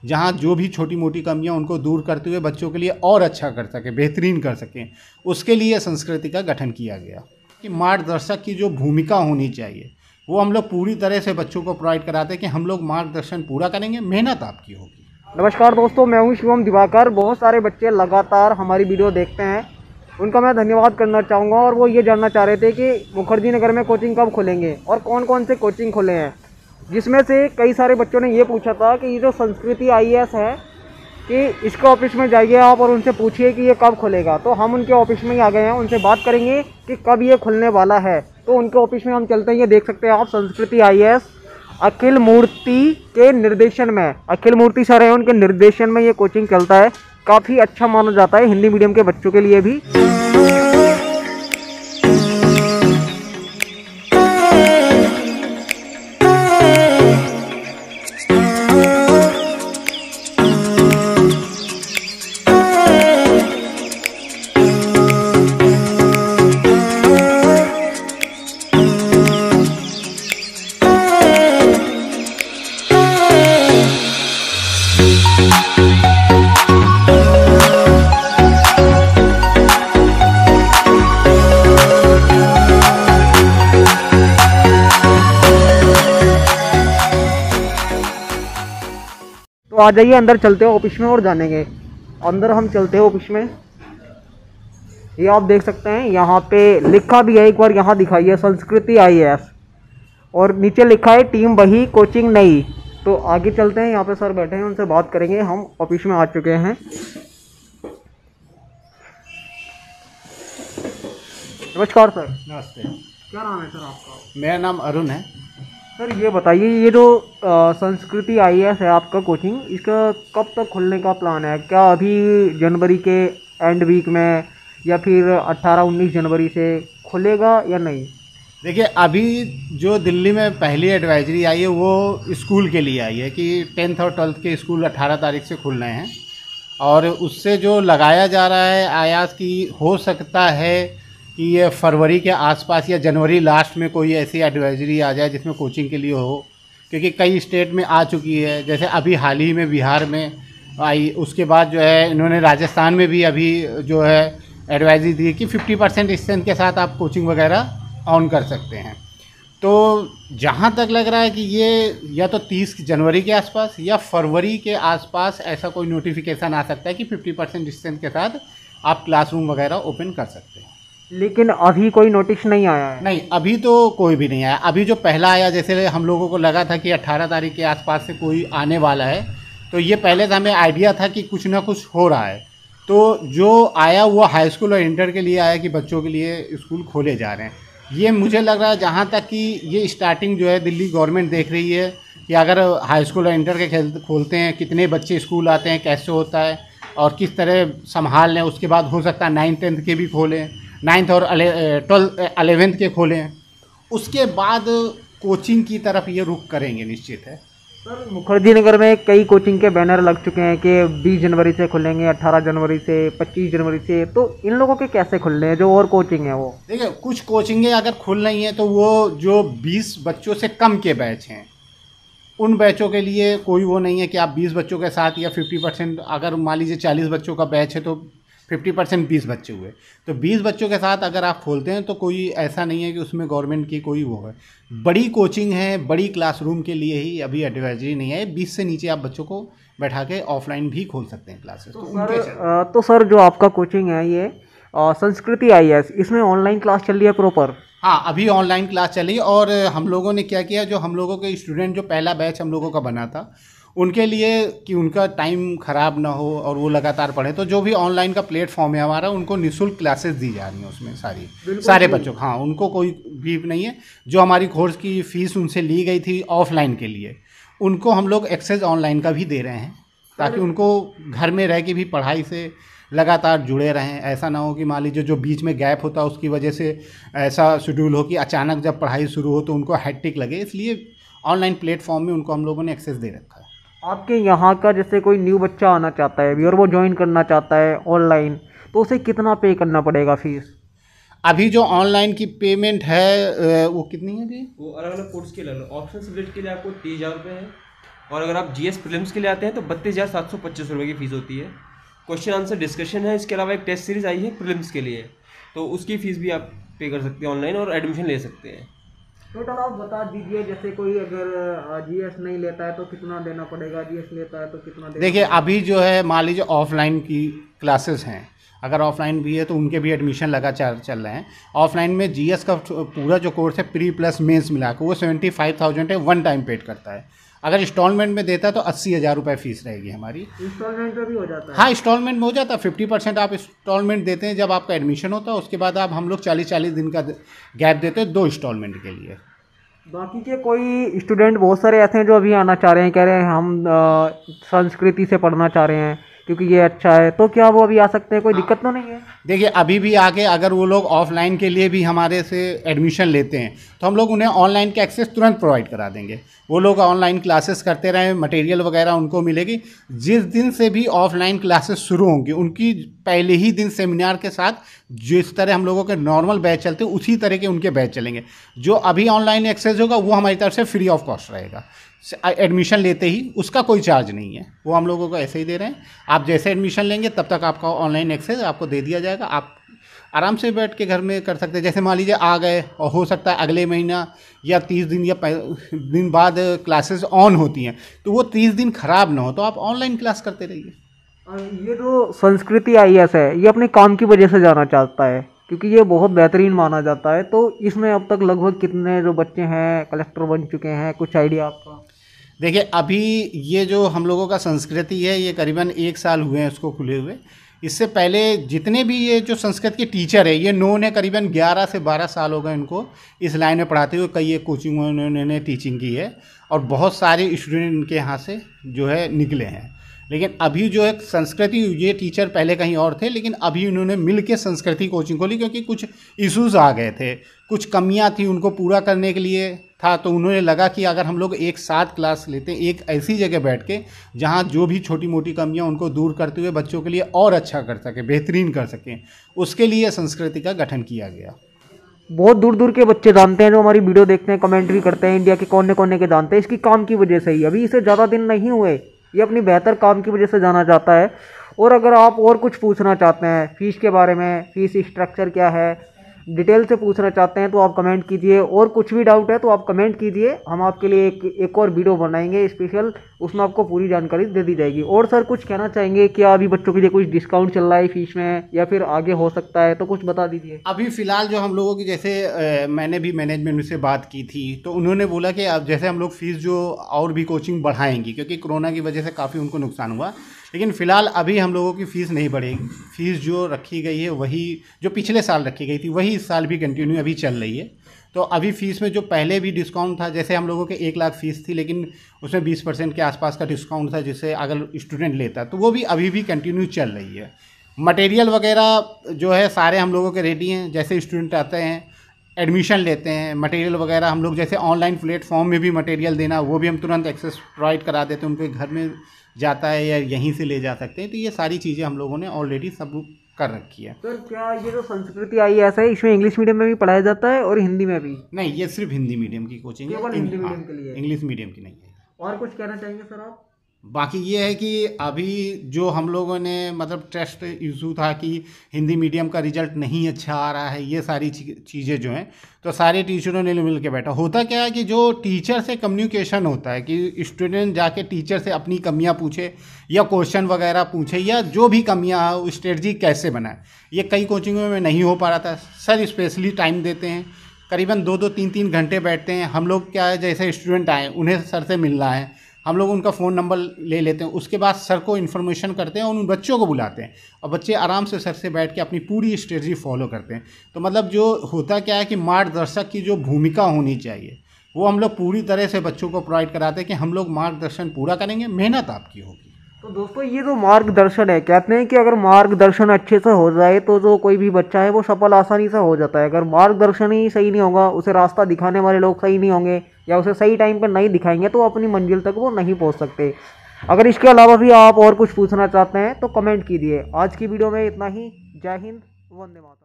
जहाँ जो भी छोटी मोटी कमियाँ उनको दूर करते हुए बच्चों के लिए और अच्छा कर सके, बेहतरीन कर सकें, उसके लिए संस्कृति का गठन किया गया। कि मार्गदर्शक की जो भूमिका होनी चाहिए वो हम लोग पूरी तरह से बच्चों को प्रोवाइड कराते हैं कि हम लोग मार्गदर्शन पूरा करेंगे, मेहनत आपकी होगी। नमस्कार दोस्तों, मैं हूं शिवम दिवाकर। बहुत सारे बच्चे लगातार हमारी वीडियो देखते हैं, उनका मैं धन्यवाद करना चाहूँगा। और वो ये जानना चाह रहे थे कि मुखर्जी नगर में कोचिंग कब खोलेंगे और कौन कौन से कोचिंग खोले हैं, जिसमें से कई सारे बच्चों ने ये पूछा था कि ये जो संस्कृति IAS है कि इसके ऑफिस में जाइए आप और उनसे पूछिए कि ये कब खुलेगा। तो हम उनके ऑफिस में ही आ गए हैं, उनसे बात करेंगे कि कब ये खुलने वाला है। तो उनके ऑफिस में हम चलते हैं। ये देख सकते हैं आप, संस्कृति IAS अखिल मूर्ति के निर्देशन में, अखिल मूर्ति सर हैं, उनके निर्देशन में ये कोचिंग चलता है। काफ़ी अच्छा माना जाता है हिंदी मीडियम के बच्चों के लिए भी। तो आ जाइए, अंदर चलते हैं ऑफिस में और जानेंगे। अंदर हम चलते हैं ऑफिस में। ये आप देख सकते हैं, यहाँ पे लिखा भी है, एक बार यहाँ दिखाइए, संस्कृति IAS, और नीचे लिखा है टीम वही कोचिंग नहीं। तो आगे चलते हैं, यहाँ पे सर बैठे हैं, उनसे बात करेंगे। हम ऑफिस में आ चुके हैं। नमस्कार सर। नमस्ते। क्या नाम है सर आपका? मेरा नाम अरुण है। सर ये बताइए, ये जो संस्कृति IAS है आपका कोचिंग, इसका कब तक खुलने का प्लान है? क्या अभी जनवरी के एंड वीक में या फिर 18-19 जनवरी से खुलेगा या नहीं? देखिए, अभी जो दिल्ली में पहली एडवाइजरी आई है वो स्कूल के लिए आई है कि 10th और 12th के स्कूल 18 तारीख से खुल रहे हैं। और उससे जो लगाया जा रहा है आयास की, हो सकता है कि ये फरवरी के आसपास या जनवरी लास्ट में कोई ऐसी एडवाइजरी आ जाए जिसमें कोचिंग के लिए हो, क्योंकि कई स्टेट में आ चुकी है। जैसे अभी हाल ही में बिहार में आई, उसके बाद जो है इन्होंने राजस्थान में भी अभी जो है एडवाइजरी दी कि 50% स्ट्रेंथ के साथ आप कोचिंग वगैरह ऑन कर सकते हैं। तो जहाँ तक लग रहा है कि ये या तो 30 जनवरी के आसपास या फरवरी के आसपास ऐसा कोई नोटिफिकेशन आ सकता है कि 50% स्ट्रेंथ के साथ आप क्लासरूम वगैरह ओपन कर सकते हैं। लेकिन अभी कोई नोटिस नहीं आया है? नहीं, अभी तो कोई भी नहीं आया। अभी जो पहला आया, जैसे हम लोगों को लगा था कि 18 तारीख के आसपास से कोई आने वाला है, तो ये पहले से हमें आइडिया था कि कुछ ना कुछ हो रहा है। तो जो आया वो हाई स्कूल और इंटर के लिए आया कि बच्चों के लिए स्कूल खोले जा रहे हैं। ये मुझे लग रहा है, जहाँ तक कि ये स्टार्टिंग जो है दिल्ली गवर्नमेंट देख रही है कि अगर हाई स्कूल और इंटर के खोलते हैं, कितने बच्चे स्कूल आते हैं, कैसे होता है और किस तरह संभाल लें। उसके बाद हो सकता है 9th 10th के भी खोलें, 9th और 12th 11th के खोलें। उसके बाद कोचिंग की तरफ ये रुख करेंगे, निश्चित है। सर मुखर्जी नगर में कई कोचिंग के बैनर लग चुके हैं कि 20 जनवरी से खुलेंगे, 18 जनवरी से, 25 जनवरी से। तो इन लोगों के कैसे खुल रहे हैं जो और कोचिंग है वो? देखिए, कुछ कोचिंगें अगर खुल रही हैं तो वो जो 20 बच्चों से कम के बैच हैं, उन बैचों के लिए कोई वो नहीं है कि आप 20 बच्चों के साथ या 50%, अगर मान लीजिए 40 बच्चों का बैच है तो 50% 20 बच्चे हुए, तो 20 बच्चों के साथ अगर आप खोलते हैं तो कोई ऐसा नहीं है कि उसमें गवर्नमेंट की कोई वो है। बड़ी कोचिंग है, बड़ी क्लासरूम के लिए ही अभी एडवाइजरी नहीं है। 20 से नीचे आप बच्चों को बैठा के ऑफलाइन भी खोल सकते हैं क्लासेस। तो सर जो आपका कोचिंग है ये संस्कृति IAS, इसमें ऑनलाइन क्लास चल रही है प्रॉपर? हाँ, अभी ऑनलाइन क्लास चली। और हम लोगों ने क्या किया, जो हम लोगों के स्टूडेंट, जो पहला बैच हम लोगों का बना था, उनके लिए कि उनका टाइम ख़राब ना हो और वो लगातार पढ़ें, तो जो भी ऑनलाइन का प्लेटफॉर्म है हमारा, उनको निःशुल्क क्लासेस दी जा रही हैं उसमें सारे बच्चों को। हाँ, उनको कोई भी नहीं है। जो हमारी कोर्स की फ़ीस उनसे ली गई थी ऑफलाइन के लिए, उनको हम लोग एक्सेस ऑनलाइन का भी दे रहे हैं, ताकि उनको घर में रह के भी पढ़ाई से लगातार जुड़े रहें। ऐसा ना हो कि मान लीजिए जो बीच में गैप होता है उसकी वजह से ऐसा शेड्यूल हो कि अचानक जब पढ़ाई शुरू हो तो उनको हैट्रिक लगे। इसलिए ऑनलाइन प्लेटफॉर्म में उनको हम लोगों ने एक्सेस दे रखा है। आपके यहाँ का जैसे कोई न्यू बच्चा आना चाहता है अभी और वो ज्वाइन करना चाहता है ऑनलाइन, तो उसे कितना पे करना पड़ेगा फीस? अभी जो ऑनलाइन की पेमेंट है वो कितनी है अभी? वो अलग अलग कोर्स के अलग ऑप्शन सब्जेक्ट के लिए आपको 30,000 रुपये है, और अगर आप जीएस प्रीलिम्स के लिए आते हैं तो 32,725 रुपये की फ़ीस होती है। क्वेश्चन आंसर डिस्कशन है, इसके अलावा एक टेस्ट सीरीज़ आई है प्रीलिम्स के लिए, तो उसकी फ़ीस भी आप पे कर सकते हैं ऑनलाइन और एडमिशन ले सकते हैं। टोटल आप बता दीजिए, जैसे कोई अगर जीएस नहीं लेता है तो कितना देना पड़ेगा, जीएस लेता है तो कितना देना देखिए पड़ेगा? अभी जो है मान लीजिए ऑफलाइन की क्लासेस हैं, अगर ऑफलाइन भी है तो उनके भी एडमिशन लगातार चल रहे हैं। ऑफलाइन में जीएस का पूरा जो कोर्स है प्री प्लस मेंस मिला के वो 75,000 है, वन टाइम पेड करता है। अगर इंस्टॉलमेंट में देता है तो 80,000 रुपये फीस रहेगी हमारी। इंस्टॉलमेंट पे भी हो जाता है? हाँ, इंस्टॉलमेंट में हो जाता है। 50% आप इंस्टॉलमेंट देते हैं जब आपका एडमिशन होता है, उसके बाद आप हम लोग 40 दिन का गैप देते हैं 2 इंस्टॉलमेंट के लिए। बाकी के कोई स्टूडेंट बहुत सारे ऐसे हैं जो अभी आना चाह रहे हैं, कह रहे हैं हम संस्कृति से पढ़ना चाह रहे हैं क्योंकि ये अच्छा है, तो क्या वो अभी आ सकते हैं? कोई दिक्कत तो नहीं है? देखिए अभी भी आगे अगर वो लोग ऑफलाइन के लिए भी हमारे से एडमिशन लेते हैं तो हम लोग उन्हें ऑनलाइन के एक्सेस तुरंत प्रोवाइड करा देंगे। वो लोग ऑनलाइन क्लासेस करते रहें, मटेरियल वगैरह उनको मिलेगी। जिस दिन से भी ऑफलाइन क्लासेस शुरू होंगी उनकी पहले ही दिन सेमिनार के साथ जिस तरह हम लोगों के नॉर्मल बैच चलते हैं उसी तरह के उनके बैच चलेंगे। जो अभी ऑनलाइन एक्सेस होगा वो हमारी तरफ से फ्री ऑफ कॉस्ट रहेगा, एडमिशन लेते ही उसका कोई चार्ज नहीं है, वो हम लोगों को ऐसे ही दे रहे हैं। आप जैसे एडमिशन लेंगे तब तक आपका ऑनलाइन एक्सेस आपको दे दिया जाएगा, आप आराम से बैठ के घर में कर सकते हैं। जैसे मान लीजिए आ गए और हो सकता है अगले महीना या 30 दिन या दिन बाद क्लासेस ऑन होती हैं तो वो 30 दिन ख़राब ना हो तो आप ऑनलाइन क्लास करते रहिए। ये जो संस्कृति आईएएस है ये अपने काम की वजह से जाना चाहता है क्योंकि ये बहुत बेहतरीन माना जाता है, तो इसमें अब तक लगभग कितने जो बच्चे हैं कलेक्टर बन चुके हैं, कुछ आइडिया आपका? देखिए अभी ये जो हम लोगों का संस्कृति है ये करीबन 1 साल हुए हैं उसको खुले हुए। इससे पहले जितने भी ये जो संस्कृत के टीचर है ये ने करीबन 11 से 12 साल हो गए इनको इस लाइन में पढ़ाते हुए। कई एक कोचिंग उन्होंने टीचिंग की है और बहुत सारे स्टूडेंट इनके यहाँ से जो है निकले हैं। लेकिन अभी जो है संस्कृति, ये टीचर पहले कहीं और थे लेकिन अभी उन्होंने मिल के संस्कृति कोचिंग खोली क्योंकि कुछ इश्यूज़ आ गए थे, कुछ कमियां थी, उनको पूरा करने के लिए था। तो उन्होंने लगा कि अगर हम लोग एक साथ क्लास लेते हैं एक ऐसी जगह बैठ के जहां जो भी छोटी मोटी कमियां उनको दूर करते हुए बच्चों के लिए और अच्छा कर सकें, बेहतरीन कर सकें, उसके लिए संस्कृति का गठन किया गया। बहुत दूर दूर के बच्चे जानते हैं जो हमारी वीडियो देखते हैं, कमेंट भी करते हैं, इंडिया के कोने कोने के जानते हैं, इसकी काम की वजह से ही। अभी इसे ज़्यादा दिन नहीं हुए, ये अपनी बेहतर काम की वजह से जाना जाता है। और अगर आप और कुछ पूछना चाहते हैं फ़ीस के बारे में, फ़ीस स्ट्रक्चर क्या है, डिटेल से पूछना चाहते हैं तो आप कमेंट कीजिए। और कुछ भी डाउट है तो आप कमेंट कीजिए, हम आपके लिए एक और वीडियो बनाएंगे स्पेशल, उसमें आपको पूरी जानकारी दे दी जाएगी। और सर कुछ कहना चाहेंगे क्या? अभी बच्चों के लिए कुछ डिस्काउंट चल रहा है फीस में या फिर आगे हो सकता है, तो कुछ बता दीजिए। अभी फ़िलहाल जो हम लोगों की जैसे मैंने भी मैनेजमेंट से बात की थी तो उन्होंने बोला कि अब जैसे हम लोग फ़ीस जो और भी कोचिंग बढ़ाएंगी क्योंकि कोरोना की वजह से काफ़ी उनको नुकसान हुआ, लेकिन फ़िलहाल अभी हम लोगों की फ़ीस नहीं बढ़ेगी। फ़ीस जो रखी गई है वही जो पिछले साल रखी गई थी वही इस साल भी कंटिन्यू अभी चल रही है। तो अभी फ़ीस में जो पहले भी डिस्काउंट था, जैसे हम लोगों के 1 लाख फ़ीस थी लेकिन उसमें 20% के आसपास का डिस्काउंट था जिससे अगर स्टूडेंट लेता तो वो भी अभी भी कंटिन्यू चल रही है। मटेरियल वगैरह जो है सारे हम लोगों के रेडी हैं। जैसे स्टूडेंट आते हैं एडमिशन लेते हैं, मटेरियल वगैरह हम लोग जैसे ऑनलाइन प्लेटफॉर्म में भी मटेरियल देना वो भी हम तुरंत एक्सेस प्रोवाइड करा देते हैं, उनके घर में जाता है या यहीं से ले जा सकते हैं। तो ये सारी चीज़ें हम लोगों ने ऑलरेडी सब कर रखी है। सर क्या ये जो संस्कृति आई है ऐसा है, इसमें इंग्लिश मीडियम में भी पढ़ाया जाता है और हिंदी में भी? नहीं, ये सिर्फ हिंदी मीडियम की कोचिंग है, केवल हिंदी मीडियम के लिए? इंग्लिश मीडियम की नहीं है। और कुछ कहना चाहेंगे सर आप? बाकी ये है कि अभी जो हम लोगों ने मतलब टेस्ट इशू था कि हिंदी मीडियम का रिजल्ट नहीं अच्छा आ रहा है, ये सारी चीज़ें जो हैं तो सारे टीचरों ने मिल के बैठा। होता क्या है कि जो टीचर से कम्युनिकेशन होता है कि स्टूडेंट जाके टीचर से अपनी कमियां पूछे या क्वेश्चन वगैरह पूछे या जो भी कमियां हो स्ट्रेटजी कैसे बनाए, ये कई कोचिंगों में नहीं हो पा रहा था। सर स्पेशली टाइम देते हैं, करीबन 2-2, 3-3 घंटे बैठते हैं। हम लोग क्या है जैसे स्टूडेंट आए उन्हें सर से मिलना है, हम लोग उनका फ़ोन नंबर ले लेते हैं, उसके बाद सर को इन्फॉर्मेशन करते हैं और उन बच्चों को बुलाते हैं और बच्चे आराम से सर से बैठ के अपनी पूरी स्ट्रेटजी फॉलो करते हैं। तो मतलब जो होता क्या है कि मार्गदर्शक की जो भूमिका होनी चाहिए वो हम लोग पूरी तरह से बच्चों को प्रोवाइड कराते हैं कि हम लोग मार्गदर्शन पूरा करेंगे, मेहनत आपकी होगी। तो दोस्तों ये जो मार्गदर्शन है, कहते हैं कि अगर मार्गदर्शन अच्छे से हो जाए तो जो कोई भी बच्चा है वो सफल आसानी से हो जाता है। अगर मार्गदर्शन ही सही नहीं होगा, उसे रास्ता दिखाने वाले लोग सही नहीं होंगे या उसे सही टाइम पर नहीं दिखाएंगे तो अपनी मंजिल तक वो नहीं पहुंच सकते। अगर इसके अलावा भी आप और कुछ पूछना चाहते हैं तो कमेंट कीजिए। आज की वीडियो में इतना ही। जय हिंद, वंदे मातरम।